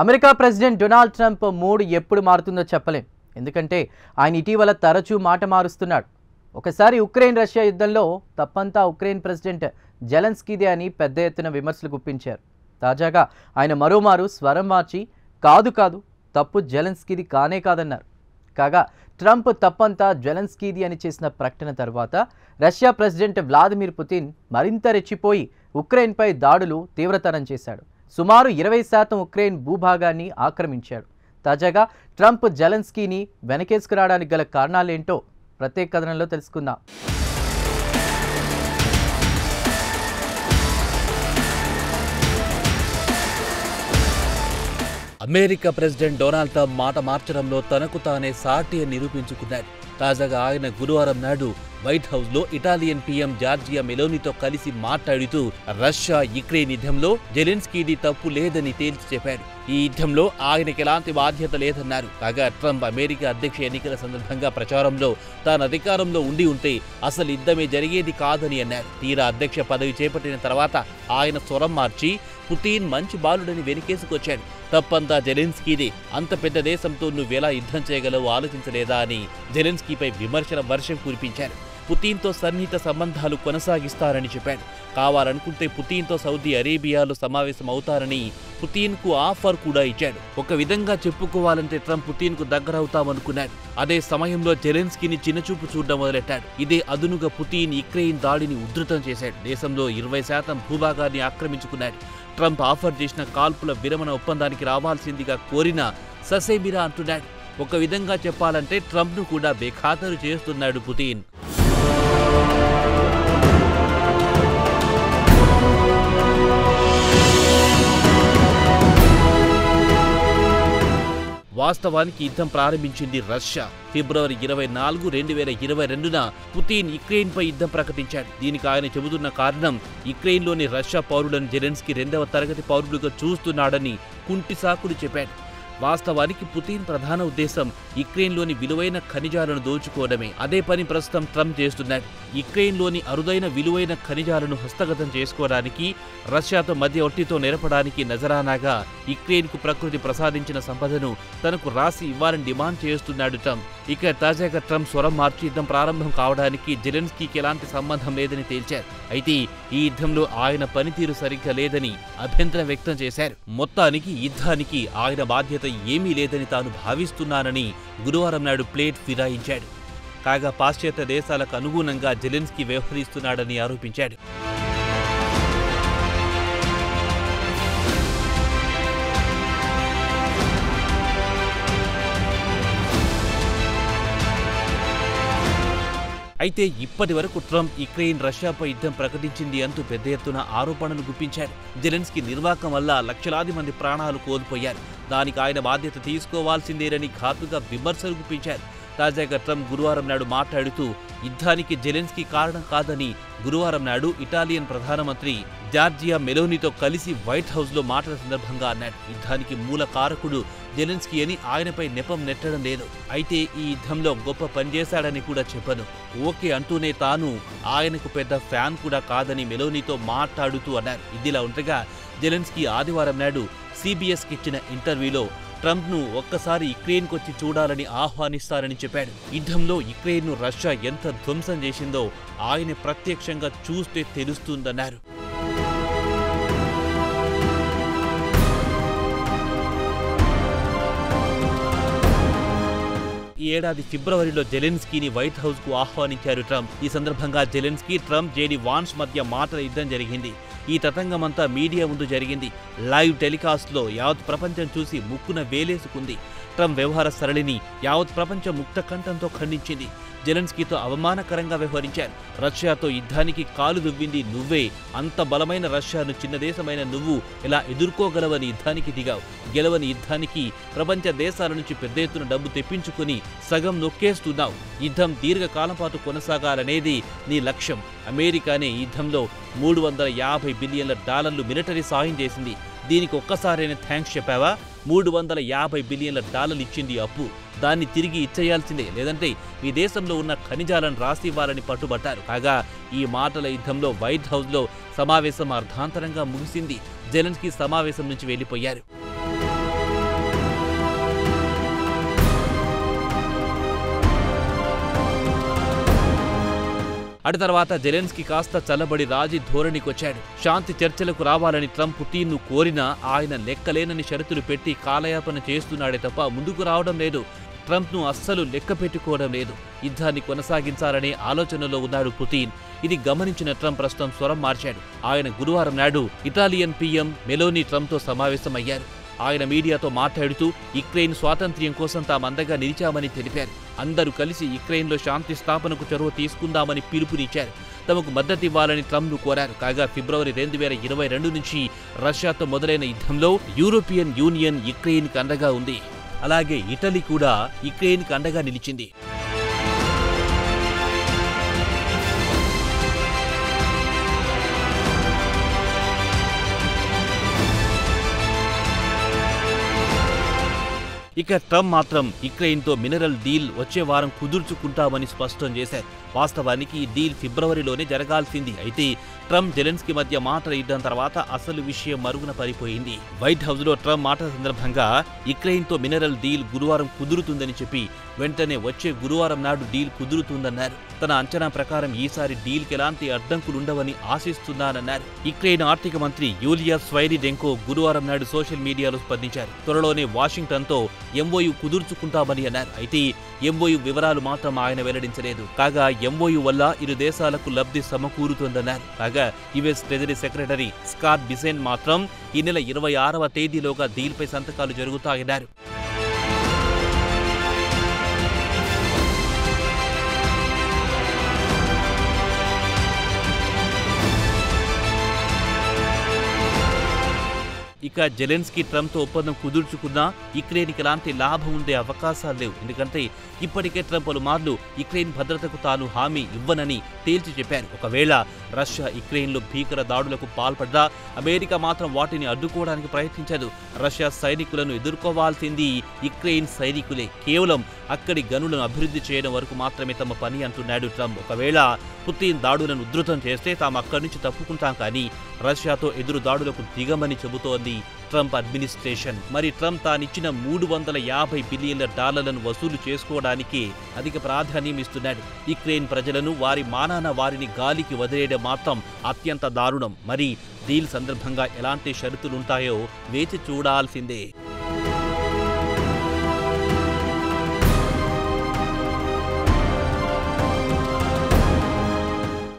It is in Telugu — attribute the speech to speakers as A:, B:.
A: America president Donald Trump mood ఎప్పుడు మారుతుందో చెప్పలేం. ఎందుకంటే ఆయన ఇటీవల తరచూ మాట మారుస్తున్నాడు. ఒకసారి ఉక్రెయిన్ రష్యా యుద్ధంలో తప్పంతా ఉక్రెయిన్ ప్రెసిడెంట్ జెలెన్స్కీదే అని పెద్ద ఎత్తున విమర్శలు గుప్పించారు. తాజాగా ఆయన మరోమారు స్వరం మార్చి కాదు కాదు తప్పు జెలెన్స్కీది కానే కాదన్నారు. కాగా ట్రంప్ తప్పంతా జెలెన్స్కీది అని చేసిన ప్రకటన తర్వాత రష్యా ప్రెసిడెంట్ వ్లాదిమిర్ పుతిన్ మరింత రెచ్చిపోయి ఉక్రెయిన్పై దాడులు తీవ్రతరం చేశాడు. సుమారు 20% ఉక్రెయిన్ భూభాగాన్ని ఆక్రమించాడు. తాజాగా ట్రంప్ జెలెన్స్కీని వెనకేసుకురావడానికి గల కారణాలేంటో ప్రత్యేక కథనంలో తెలుసుకుందాం.
B: అమెరికా ప్రెసిడెంట్ డొనాల్డ్ ట్రంప్ మాట మార్చడంలో తనకు తానే సాటి అని నిరూపించుకున్నాడు. తాజాగా ఆయన గురువారం నాడు వైట్ హౌస్ లో ఇటాలియన్ పీఎం జార్జియా మెలోనీతో కలిసి మాట్లాడుతూ రష్యా యుక్రెయిన్ యుద్ధంలో జెలెన్స్కీది తప్పు లేదని తేల్చి చెప్పాడు. ఈ యుద్ధంలో ఆయనకి ఎలాంటి బాధ్యత లేదన్నారు. కాగా ట్రంప్ అమెరికా అధ్యక్ష ఎన్నికల సందర్భంగా ప్రచారంలో తాను అధికారంలో ఉండి ఉంటే అసలు యుద్ధమే జరిగేది కాదని అన్నారు. తీరా అధ్యక్ష పదవి చేపట్టిన తర్వాత ఆయన స్వరం మార్చి పుతిన్ మంచి బాలుడని వెనుకేసుకొచ్చాడు. తప్పంతా జెలెన్స్కీదే, అంత పెద్ద దేశంతో నువ్వెలా యుద్ధం చేయగలవో ఆలోచించలేదా అని జెలెన్స్కీపై విమర్శల వర్షం కురిపించారు. పుతిన్తో సన్నిహిత సంబంధాలు కొనసాగిస్తారని చెప్పాడు. కావాలనుకుంటే పుతిన్తో సౌదీ అరేబియాలో సమావేశం అవుతారని పుతిన్కు ఆఫర్ కూడా ఇచ్చాడు. ఒక విధంగా చెప్పుకోవాలంటే ట్రంప్ పుతిన్కు దగ్గరవుతామనుకున్నాడు. అదే సమయంలో జెలెన్స్కీని చిన్నచూపు చూడడం మొదలెట్టాడు. ఇదే అదునుగా పుతిన్ యుక్రెయిన్ దాడిని ఉధృతం చేశాడు. దేశంలో 20% భూభాగాన్ని ఆక్రమించుకున్నాడు. ట్రంప్ ఆఫర్ చేసిన కాల్పుల విరమణ ఒప్పందానికి రావాల్సిందిగా కోరినా ససేమిరా అంటున్నాడు. ఒక విధంగా చెప్పాలంటే ట్రంప్ను కూడా బేఖాతరు చేస్తున్నాడు పుతిన్. వాస్తవానికి యుద్ధం ప్రారంభించింది రష్యా. ఫిబ్రవరి 24, 2022న పుతిన్ యుక్రెయిన్పై యుద్ధం ప్రకటించాడు. దీనికి ఆయన చెబుతున్న కారణం యుక్రెయిన్లోని రష్యా పౌరులను జెలెన్స్కీ 2వ తరగతి పౌరులుగా చూస్తున్నాడని కుంటి సాకులు చెప్పాడు. వాస్తవానికి పుతిన్ ప్రధాన ఉద్దేశం యుక్రెయిన్లోని విలువైన ఖనిజాలను దోచుకోవడమే. అదే పని ప్రస్తుతం ట్రంప్ చేస్తున్నాడు. యుక్రెయిన్లోని అరుదైన విలువైన ఖనిజాలను హస్తగతం చేసుకోవడానికి, రష్యాతో మధ్య ఒట్టితో నెరపడానికి నజరానాగా యుక్రెయిన్కు ప్రకృతి ప్రసాదించిన సంపదను తనకు రాసి ఇవ్వాలని డిమాండ్ చేస్తున్నాడు ట్రంప్. ఇక తాజాగా ట్రంప్ స్వరం మార్చి యుద్ధం ప్రారంభం కావడానికి జెలెన్స్కీకి ఎలాంటి సంబంధం లేదని తేల్చారు. అయితే ఈ యుద్ధంలో ఆయన పనితీరు సరిగ్గా లేదని అభ్యంతరం వ్యక్తం చేశారు. మొత్తానికి యుద్ధానికి ఆయన బాధ్యత ఏమీ లేదని తాను భావిస్తున్నానని గురువారం నాడు ప్లేట్ ఫిరాయించాడు. కాగా పాశ్చాత్య దేశాలకు అనుగుణంగా జెలెన్స్కీ వ్యవహరిస్తున్నాడని ఆరోపించాడు. అయితే ఇప్పటి వరకు ట్రంప్ యుక్రెయిన్ రష్యాపై యుద్ధం ప్రకటించింది అంటూ పెద్ద ఎత్తున ఆరోపణలు గుప్పించారు. జెలెన్స్కీ నిర్వాకం వల్ల లక్షలాది మంది ప్రాణాలు కోల్పోయారు. దానికి ఆయన బాధ్యత తీసుకోవాల్సిందేనని ఘాతుగా విమర్శలు గుప్పించారు. తాజాగా ట్రంప్ గురువారం నాడు మాట్లాడుతూ యుద్ధానికి జెలెన్స్కీ కారణం కాదని గురువారం నాడు ఇటాలియన్ ప్రధానమంత్రి జార్జియా మెలోనీతో కలిసి వైట్ హౌస్లో మాటల సందర్భంగా అన్నాడు. యుద్ధానికి మూల కారకుడు జెలెన్స్కీ అని ఆయనపై నెపం నెట్టడం లేదు. అయితే ఈ యుద్ధంలో గొప్ప పనిచేశాడని కూడా చెప్పను. ఓకే అంటూనే తాను ఆయనకు పెద్ద ఫ్యాన్ కూడా కాదని మెలోనీతో మాట్లాడుతూ అన్నారు. ఇదిలా ఉండగా జెలెన్స్కీ ఆదివారం నాడు CBSకి ఇచ్చిన ఇంటర్వ్యూలో ట్రంప్ను ఒక్కసారి యుక్రెయిన్కొచ్చి చూడాలని ఆహ్వానిస్తారని చెప్పాడు. యుద్ధంలో యుక్రెయిన్ను రష్యా ఎంత ధ్వంసం చేసిందో ఆయన ప్రత్యక్షంగా చూస్తే తెలుస్తుందన్నారు. ఈ ఏడాది ఫిబ్రవరిలో జెలెన్స్కీని వైట్ హౌస్ కు ఆహ్వానించారు ట్రంప్. ఈ సందర్భంగా జెలెన్స్కీ, ట్రంప్, JD వాన్స్ మధ్య మాటల యుద్ధం జరిగింది. ఈ తతంగమంతా మీడియా ముందు జరిగింది. లైవ్ టెలికాస్ట్లో యావత్ ప్రపంచం చూసి ముక్కున వేలేసుకుంది. ట్రంప్ వ్యవహార సరళిని యావత్ ప్రపంచం ముక్త కంఠంతో ఖండించింది. జెలెన్స్కీతో అవమానకరంగా వ్యవహరించారు. రష్యాతో యుద్ధానికి కాలు దువ్వింది నువ్వే, అంత బలమైన రష్యాను చిన్న దేశమైన నువ్వు ఎలా ఎదుర్కోగలవని యుద్ధానికి దిగావు. గెలవని యుద్ధానికి ప్రపంచ దేశాల నుంచి పెద్ద ఎత్తున డబ్బు తెప్పించుకుని సగం నొక్కేస్తున్నావు. యుద్ధం దీర్ఘకాలం పాటు కొనసాగాలనేది నీ లక్ష్యం. అమెరికానే యుద్ధంలో $350 బిలియన్ల మిలిటరీ సాయం చేసింది. దీనికి ఒక్కసారైనా థ్యాంక్స్ చెప్పావా? $350 బిలియన్ల ఇచ్చింది అప్పు. దాన్ని తిరిగి ఇచ్చేయాల్సిందే, లేదంటే మీ దేశంలో ఉన్న ఖనిజాలను రాసి ఇవ్వాలని పట్టుబట్టారు. కాగా ఈ మాటల యుద్ధంలో వైట్ హౌస్లో సమావేశం అర్ధాంతరంగా ముగిసింది. జెలెన్స్కీ సమావేశం నుంచి వెళ్లిపోయారు. అటు తర్వాత జెలెన్స్కీ కాస్త చల్లబడి రాజీ ధోరణికొచ్చాడు. శాంతి చర్చలకు రావాలని ట్రంప్ పుతిన్ను కోరినా ఆయన లెక్కలేనని షరతులు పెట్టి కాలయాపన చేస్తున్నాడే తప్ప ముందుకు రావడం లేదు. ట్రంప్ను అస్సలు లెక్క పెట్టుకోవడం లేదు. యుద్ధాన్ని కొనసాగించాలనే ఆలోచనలో ఉన్నాడు పుతిన్. ఇది గమనించిన ట్రంప్ ప్రస్తుతం స్వరం మార్చాడు. ఆయన గురువారం నాడు ఇటాలియన్ పీఎం మెలోనీ ట్రంప్తో సమావేశమయ్యారు. ఆయన మీడియాతో మాట్లాడుతూ యుక్రెయిన్ స్వాతంత్ర్యం కోసం తామందగా నిలిచామని తెలిపారు. అందరూ కలిసి యుక్రెయిన్లో శాంతి స్థాపనకు చొరవ తీసుకుందామని పిలుపునిచ్చారు. తమకు మద్దతివ్వాలని ట్రంప్ను కోరారు. కాగా ఫిబ్రవరి 2022 నుంచి రష్యాతో మొదలైన యుద్ధంలో యూరోపియన్ యూనియన్ యుక్రెయిన్కి అండగా ఉంది. అలాగే ఇటలీ కూడా యుక్రెయిన్కి అండగా నిలిచింది. ఇక ట్రంప్ మాత్రం యుక్రెయిన్తో మినరల్ డీల్ వచ్చే వారం కుదుర్చుకుంటామని స్పష్టం చేశారు. వాస్తవానికి ఈ డీల్ ఫిబ్రవరిలోనే జరగాల్సింది. అయితే ట్రంప్ జెలెన్స్కీ మధ్య మాటల యుద్ధం తర్వాత అసలు విషయం మరుగున పడిపోయింది. వైట్ హౌస్లో ట్రంప్ మాట సందర్భంగా యుక్రెయిన్తో మినరల్ డీల్ గురువారం కుదురుతుందని చెప్పి వెంటనే వచ్చే గురువారం నాడు డీల్ కుదురుతుందన్నారు. తన అంచనా ప్రకారం ఈసారి డీల్కి ఎలాంటి అడ్డంకులుండవని ఆశిస్తున్నానన్నారు. యుక్రెయిన్ ఆర్థిక మంత్రి యూలియా స్వైరిడెంకో గురువారం నాడు సోషల్ మీడియాలో స్పందించారు. త్వరలోనే వాషింగ్టన్తో ఎంఓయూ కుదుర్చుకుంటామని అన్నారు. అయితే ఎంఓయూ వివరాలు మాత్రం ఆయన వెల్లడించలేదు. కాగా ఎంఓయూ వల్ల ఇరు దేశాలకు లబ్ధి సమకూరుతోందన్నారు. కాగా US treasury secretary Scott Bessent మాత్రం ఈ నెల 26వ తేదీలోగా డీల్పై సంతకాలు జరుగుతాయన్నారు. ఇక జెలెన్స్కీ ట్రంప్తో ఒప్పందం కుదుర్చుకున్నా యుక్రెయిన్కి ఎలాంటి లాభం ఉండే అవకాశాలు లేవు. ఎందుకంటే ఇప్పటికే ట్రంప్ పలుమార్లు యుక్రెయిన్ భద్రతకు తాను హామీ ఇవ్వనని తేల్చి చెప్పారు. ఒకవేళ రష్యా యుక్రెయిన్లో భీకర దాడులకు పాల్పడ్డా అమెరికా మాత్రం వాటిని అడ్డుకోవడానికి ప్రయత్నించదు. రష్యా సైనికులను ఎదుర్కోవాల్సింది యుక్రెయిన్ సైనికులే. కేవలం అక్కడి గనులను అభివృద్ధి చేయడం వరకు మాత్రమే తమ పని అంటున్నాడు ట్రంప్. ఒకవేళ పుతిన్ దాడులను ఉధృతం చేస్తే తాము అక్కడి నుంచి తప్పుకుంటాం, కానీ రష్యాతో ఎదురు దాడులకు దిగమని చెబుతోంది ట్రంప్ అడ్మినిస్ట్రేషన్. మరి ట్రంప్ తానిచ్చిన $350 బిలియన్ల వసూలు చేసుకోవడానికి అధిక ప్రాధాన్యం ఇస్తున్నాడు. యుక్రెయిన్ ప్రజలను వారి మానాన వారిని గాలికి వదిలేయడం మాత్రం అత్యంత దారుణం. మరి డీల్ సందర్భంగా ఎలాంటి షరతులుంటాయో వేచి చూడాల్సిందే.